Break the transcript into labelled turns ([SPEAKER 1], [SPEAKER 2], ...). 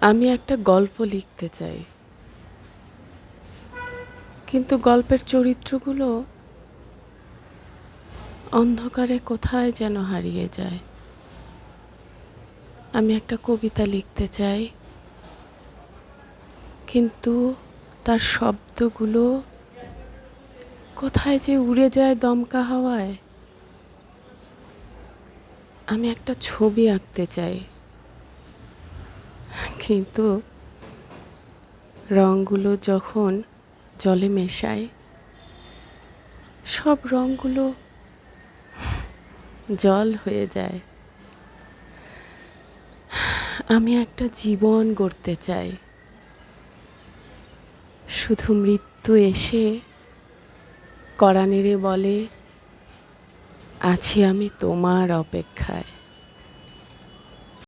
[SPEAKER 1] আমি একটা গল্প লিখতে চাই, কিন্তু গল্পের চরিত্রগুলো অন্ধকারে কোথায় যেন হারিয়ে যায়। আমি একটা কবিতা লিখতে চাই, কিন্তু তার শব্দগুলো কোথায় যে উড়ে যায় দমকা হাওয়ায়। আমি একটা ছবি আঁকতে চাই, কিন্তু রঙগুলো যখন জলে মেশায়, সব রঙগুলো জল হয়ে যায়। আমি একটা জীবন গড়তে চাই, শুধু মৃত্যু এসে কড়া নেড়ে বলে, আছি আমি তোমার অপেক্ষায়।